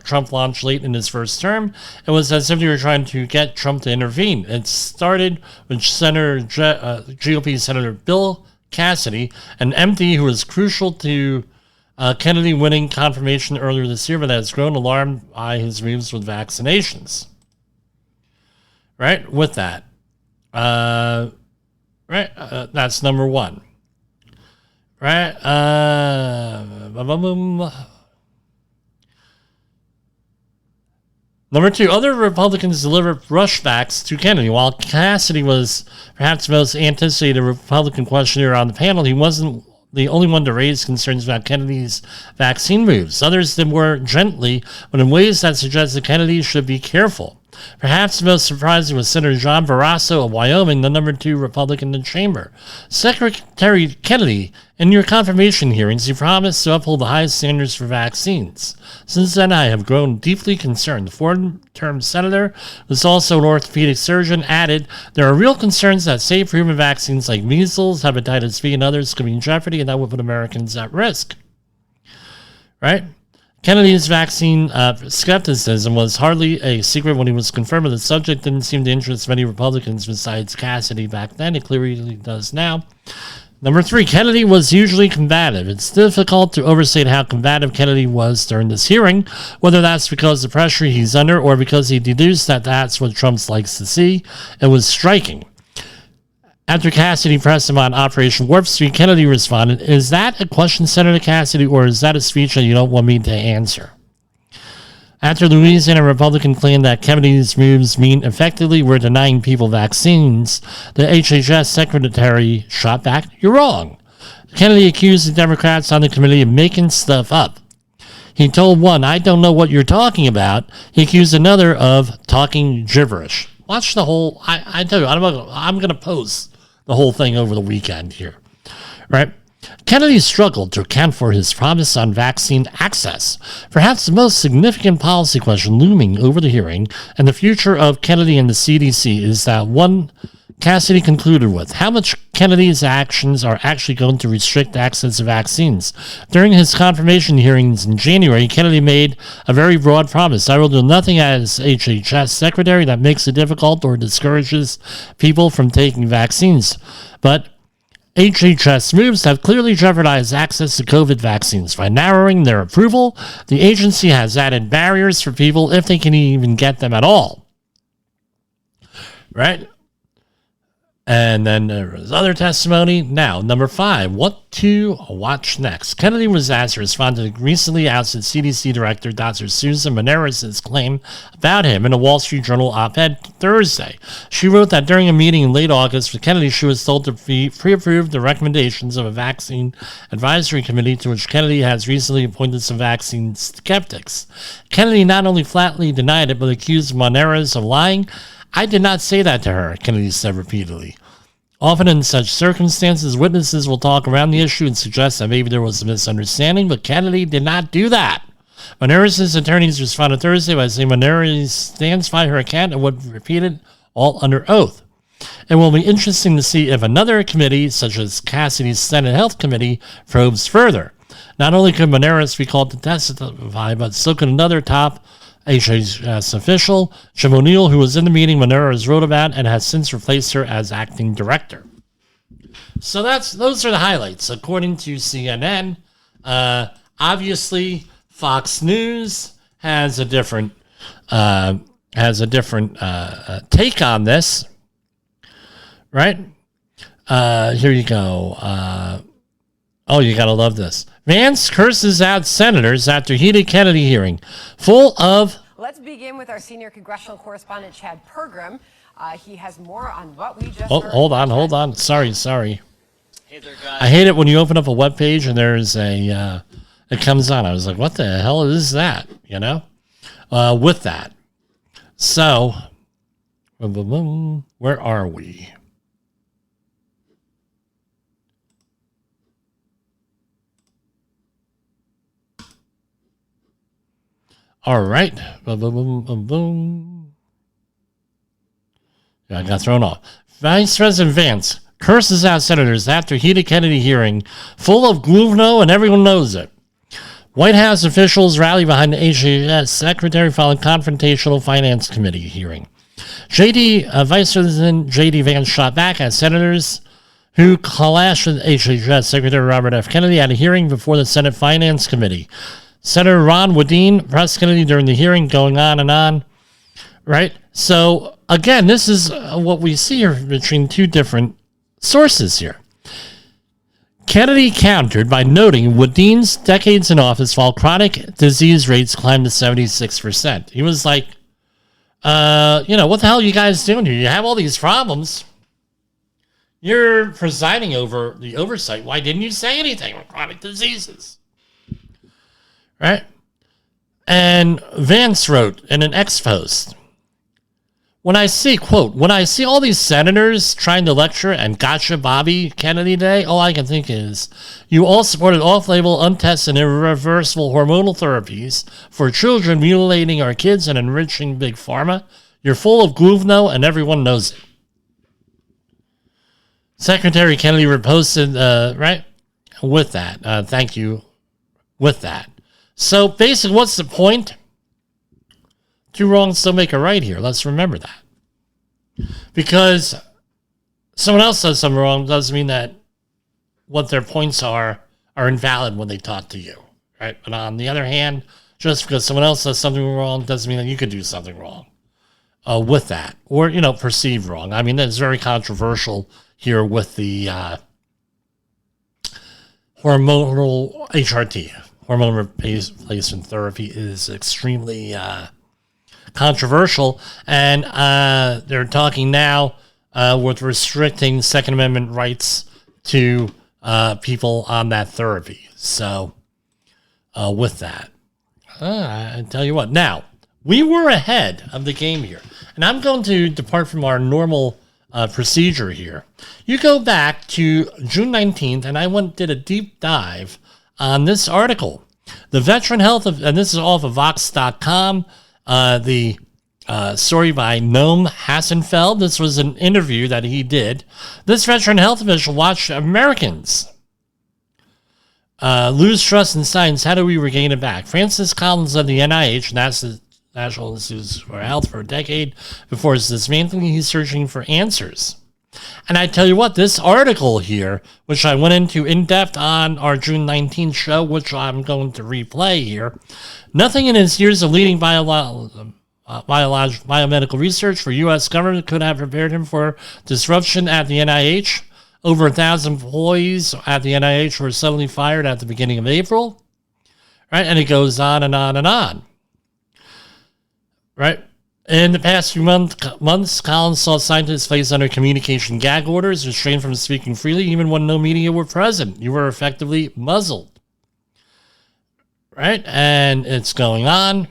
Trump launched late in his first term. It was as if they were trying to get Trump to intervene. It started with GOP Senator Bill Cassidy, an MD who was crucial to Kennedy winning confirmation earlier this year, but has grown alarmed by his moves with vaccinations. Right, with that. That's number 1. Right, Number 2, other Republicans delivered brushbacks to Kennedy. While Cassidy was perhaps the most anticipated Republican questioner on the panel, he wasn't the only one to raise concerns about Kennedy's vaccine moves. Others did more gently, but in ways that suggested Kennedy should be careful. Perhaps the most surprising was Senator John Barrasso of Wyoming, the number 2 Republican in the chamber. Secretary Kennedy, in your confirmation hearings, you promised to uphold the highest standards for vaccines. Since then, I have grown deeply concerned. The four-term senator, who is also an orthopedic surgeon, added, there are real concerns that safe, proven vaccines like measles, hepatitis B, and others could be in jeopardy, and that would put Americans at risk. Right? Kennedy's vaccine skepticism was hardly a secret when he was confirmed, but the subject didn't seem to interest many Republicans besides Cassidy back then. It clearly does now. Number 3, Kennedy was usually combative. It's difficult to overstate how combative Kennedy was during this hearing, whether that's because of the pressure he's under or because he deduced that that's what Trump likes to see. It was striking. After Cassidy pressed him on Operation Warp Speed, Kennedy responded, is that a question, Senator Cassidy, or is that a speech that you don't want me to answer? After Louisiana Republican claimed that Kennedy's moves mean effectively we're denying people vaccines, the HHS secretary shot back, you're wrong. Kennedy accused the Democrats on the committee of making stuff up. He told one, I don't know what you're talking about. He accused another of talking gibberish. Watch the whole, I tell you, I'm going to post the whole thing over the weekend here, right? Kennedy struggled to account for his promise on vaccine access. Perhaps the most significant policy question looming over the hearing and the future of Kennedy and the CDC is that one Cassidy concluded with, how much Kennedy's actions are actually going to restrict access to vaccines. During his confirmation hearings in January, Kennedy made a very broad promise. I will do nothing as HHS secretary that makes it difficult or discourages people from taking vaccines. But HHS moves have clearly jeopardized access to COVID vaccines. By narrowing their approval, the agency has added barriers for people if they can even get them at all. Right? And then there was other testimony. Now, number 5, what to watch next. Kennedy was asked to respond to the recently ousted CDC director, Dr. Susan Maneras' claim about him in a Wall Street Journal op-ed Thursday. She wrote that during a meeting in late August with Kennedy, she was told to pre-approve the recommendations of a vaccine advisory committee to which Kennedy has recently appointed some vaccine skeptics. Kennedy not only flatly denied it, but accused Maneras of lying. I did not say that to her, Kennedy said repeatedly. Often in such circumstances, witnesses will talk around the issue and suggest that maybe there was a misunderstanding, but Kennedy did not do that. Maneras' attorneys responded Thursday by saying Maneras stands by her account and would repeat it all under oath. It will be interesting to see if another committee, such as Cassidy's Senate Health Committee, probes further. Not only could Maneras be called to testify, but so could another top HHS official, Jim O'Neill, who was in the meeting Maneras wrote about and has since replaced her as acting director. So those are the highlights, according to CNN. Obviously, Fox News has a different take on this, right? Here you go. Oh, you gotta love this. Vance curses out senators after heated Kennedy hearing, full of... Let's begin with our senior congressional correspondent, Chad Pergram. He has more on what we just heard. Hold on. Sorry. Hey there, guys. I hate it when you open up a web page and there's a... it comes on. I was like, what the hell is that? You know? With that. So, where are we? All right. Boom. Yeah, I got thrown off. Vice President Vance curses out senators after heated Kennedy hearing, full of gluvno, and everyone knows it. White House officials rally behind the HHS secretary following confrontational finance committee hearing. Vice President J.D. Vance shot back at senators who clashed with HHS Secretary Robert F. Kennedy at a hearing before the Senate Finance Committee. Senator Ron Wadeen pressed Kennedy during the hearing, going on and on, right? So, again, this is what we see here between two different sources here. Kennedy countered by noting Wadeen's decades in office while chronic disease rates climbed to 76%. He was like, what the hell are you guys doing here? You have all these problems. You're presiding over the oversight. Why didn't you say anything on chronic diseases? Right? And Vance wrote in an X post, when I see all these senators trying to lecture and gotcha Bobby Kennedy Day, all I can think is, you all supported off-label, untested, and irreversible hormonal therapies for children, mutilating our kids and enriching Big Pharma. You're full of guvno, and everyone knows it. Secretary Kennedy reposted, right? With that, thank you. With that. So basically, what's the point? Two wrongs don't make a right here. Let's remember that. Because someone else does something wrong doesn't mean that what their points are invalid when they talk to you. Right? But on the other hand, just because someone else does something wrong doesn't mean that you could do something wrong with that. Or, perceived wrong. I mean, it's very controversial here with the hormonal HRT. Hormone replacement therapy is extremely controversial, and they're talking now with restricting Second Amendment rights to people on that therapy. So, with that, I tell you what. Now, we were ahead of the game here, and I'm going to depart from our normal procedure here. You go back to June 19th, and I did a deep dive on this article. The veteran health of, and this is off of Vox.com, the story by Noam Hassenfeld. This was an interview that he did. This veteran health official watched Americans lose trust in science. How do we regain it back? Francis Collins of the NIH, NASA's National Institutes for Health, for a decade before his dismantling, he's searching for answers. And I tell you what, this article here, which I went into in depth on our June 19th show, which I'm going to replay here, nothing in his years of leading biomedical research for U.S. government could have prepared him for disruption at the NIH. Over 1,000 employees at the NIH were suddenly fired at the beginning of April. Right? And it goes on and on and on. Right? In the past few months, Collins saw scientists placed under communication gag orders, restrained from speaking freely, even when no media were present. You were effectively muzzled. Right? And it's going on.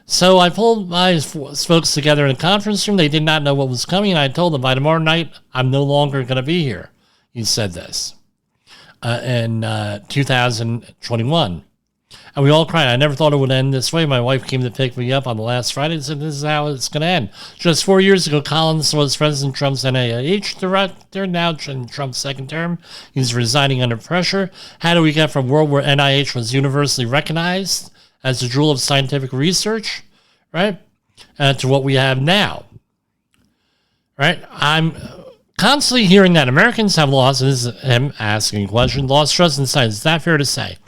So I pulled my folks together in a conference room. They did not know what was coming, and I told them, by tomorrow night, I'm no longer going to be here. He said this in 2021. And we all cried. I never thought it would end this way. My wife came to pick me up on the last Friday and said, this is how it's going to end. Just 4 years ago, Collins was President Trump's NIH director. Now in Trump's second term, he's resigning under pressure. How do we get from a world where NIH was universally recognized as the jewel of scientific research, right, to what we have now? Right? I'm constantly hearing that Americans have lost, and this is him asking a question, lost trust in science. Is that fair to say?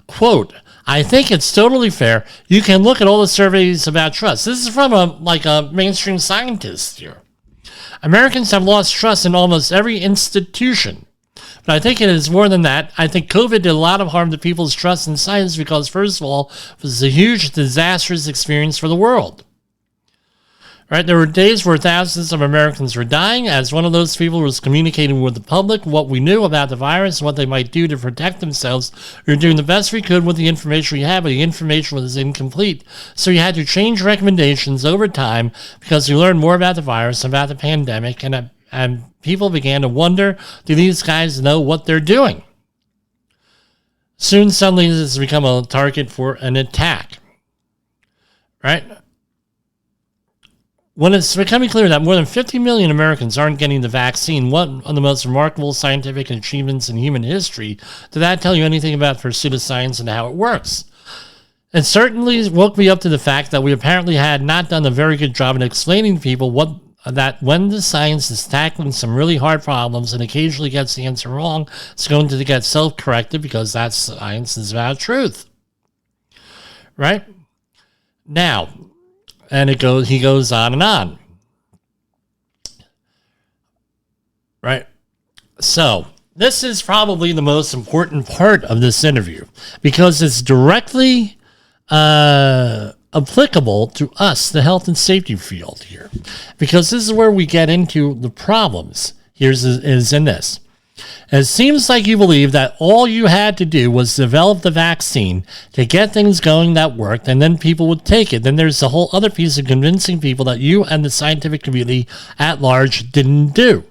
Quote, I think it's totally fair. You can look at all the surveys about trust. This is from a mainstream scientist here. Americans have lost trust in almost every institution. But I think it is more than that. I think COVID did a lot of harm to people's trust in science because, first of all, it was a huge, disastrous experience for the world. Right? There were days where thousands of Americans were dying. As one of those people was communicating with the public what we knew about the virus and what they might do to protect themselves, we were doing the best we could with the information we had, but the information was incomplete. So you had to change recommendations over time because we learned more about the virus, about the pandemic, and people began to wonder, do these guys know what they're doing? Soon, suddenly, this has become a target for an attack. Right? When it's becoming clear that more than 50 million Americans aren't getting the vaccine, one of the most remarkable scientific achievements in human history, did that tell you anything about the pursuit of science and how it works? It certainly woke me up to the fact that we apparently had not done a very good job in explaining to people that when the science is tackling some really hard problems and occasionally gets the answer wrong, it's going to get self-corrected because that science is about truth. Right? Now, and he goes on and on. Right? So, this is probably the most important part of this interview because it's directly applicable to us, the health and safety field here. Because this is where we get into the problems is in this. It seems like you believe that all you had to do was develop the vaccine to get things going that worked, and then people would take it. Then there's the whole other piece of convincing people that you and the scientific community at large didn't do.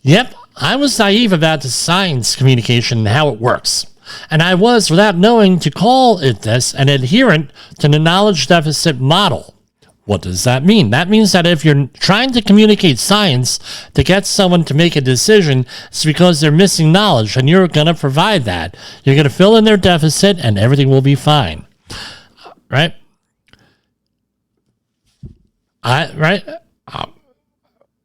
Yep, I was naive about the science communication and how it works. And I was, without knowing, to call it this, an adherent to the knowledge deficit model. What does that mean? That means that if you're trying to communicate science to get someone to make a decision, it's because they're missing knowledge, and you're going to provide that. You're going to fill in their deficit, and everything will be fine. Right?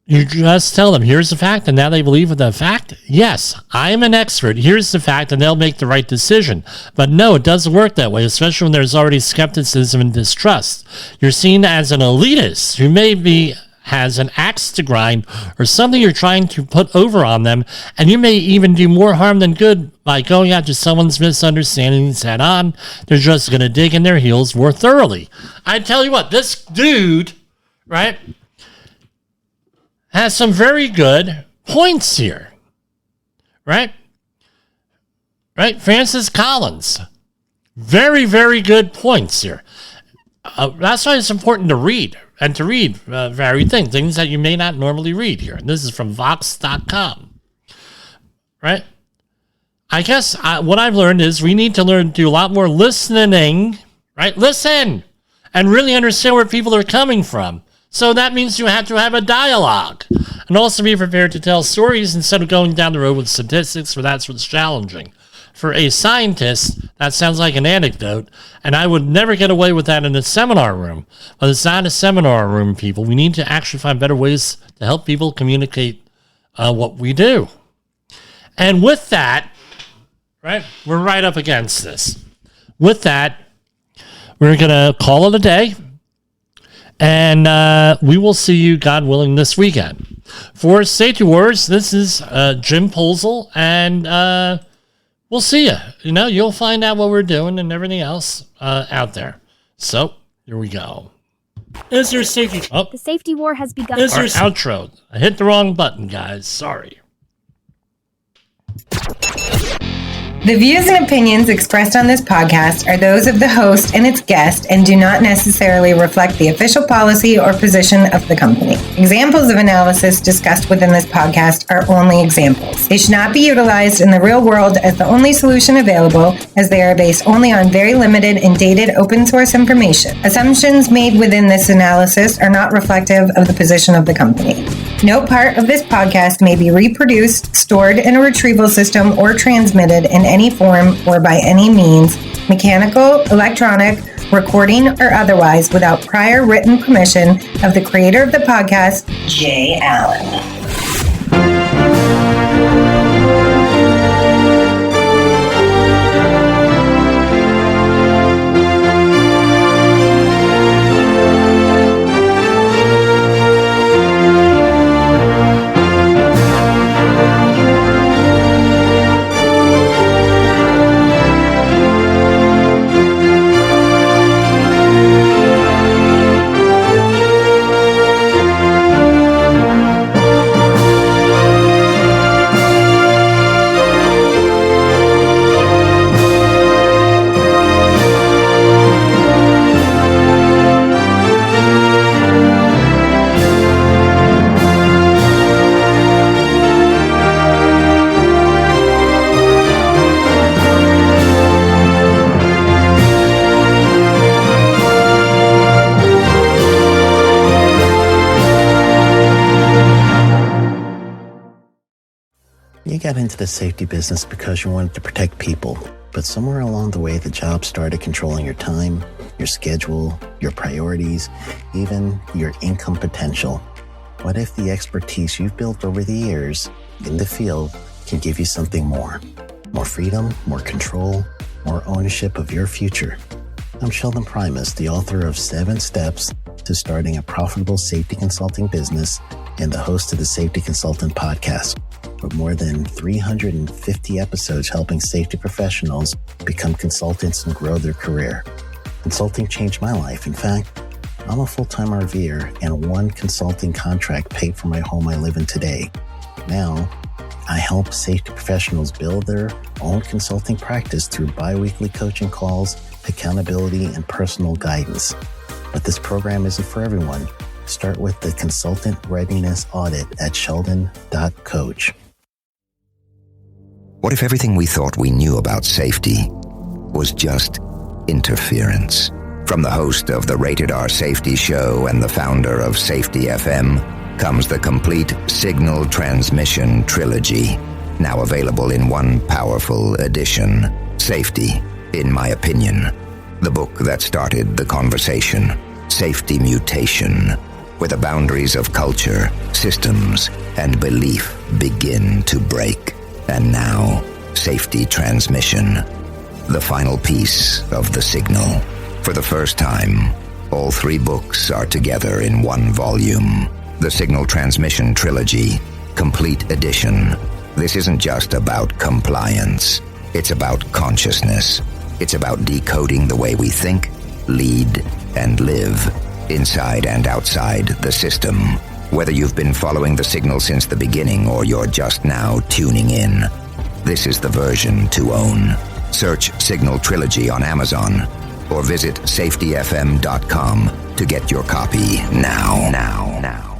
You just tell them, here's the fact, and now they believe in the fact? Yes, I am an expert. Here's the fact, and they'll make the right decision. But no, it doesn't work that way, especially when there's already skepticism and distrust. You're seen as an elitist who maybe has an axe to grind or something you're trying to put over on them, and you may even do more harm than good by going after someone's misunderstandings head on. They're just going to dig in their heels more thoroughly. I tell you what, this dude, right, has some very good points here, right? Francis Collins, very, very good points here. That's why it's important to read, and to read varied things that you may not normally read here. And this is from Vox.com, right? I guess what I've learned is we need to learn to do a lot more listening, right? Listen and really understand where people are coming from. So that means you have to have a dialogue and also be prepared to tell stories instead of going down the road with statistics, for that's what's challenging. For a scientist, that sounds like an anecdote, and I would never get away with that in a seminar room. But it's not a seminar room, people. We need to actually find better ways to help people communicate what we do. And with that, right, we're right up against this. With that, we're going to call it a day. And we will see you, God willing, this weekend. For Safety Wars, this is Jim Posel, and we'll see you. You know, you'll find out what we're doing and everything else out there. So, here we go. Is there safety? Oh, the safety war has begun. Is there outro? I hit the wrong button, guys. Sorry. The views and opinions expressed on this podcast are those of the host and its guest and do not necessarily reflect the official policy or position of the company. Examples of analysis discussed within this podcast are only examples. They should not be utilized in the real world as the only solution available, as they are based only on very limited and dated open source information. Assumptions made within this analysis are not reflective of the position of the company. No part of this podcast may be reproduced, stored in a retrieval system, or transmitted in any form or by any means, mechanical, electronic, recording, or otherwise, without prior written permission of the creator of the podcast, Jay Allen. You got into the safety business because you wanted to protect people, but somewhere along the way, the job started controlling your time, your schedule, your priorities, even your income potential. What if the expertise you've built over the years in the field can give you something more? More freedom, more control, more ownership of your future. I'm Sheldon Primus, the author of 7 Steps to Starting a Profitable Safety Consulting Business and the host of the Safety Consultant Podcast, with more than 350 episodes helping safety professionals become consultants and grow their career. Consulting changed my life. In fact, I'm a full-time RVer, and one consulting contract paid for my home I live in today. Now, I help safety professionals build their own consulting practice through bi-weekly coaching calls, accountability, and personal guidance. But this program isn't for everyone. Start with the Consultant Readiness Audit at sheldon.coach. What if everything we thought we knew about safety was just interference? From the host of the Rated R Safety Show and the founder of Safety FM comes the complete Signal Transmission Trilogy, now available in one powerful edition. Safety, in my opinion, the book that started the conversation. Safety Mutation, where the boundaries of culture, systems, and belief begin to break. And now, Safety Transmission, the final piece of the signal. For the first time, all 3 books are together in one volume. The Signal Transmission Trilogy, Complete Edition. This isn't just about compliance. It's about consciousness. It's about decoding the way we think, lead, and live, inside and outside the system. Whether you've been following the signal since the beginning or you're just now tuning in, this is the version to own. Search Signal Trilogy on Amazon or visit safetyfm.com to get your copy now.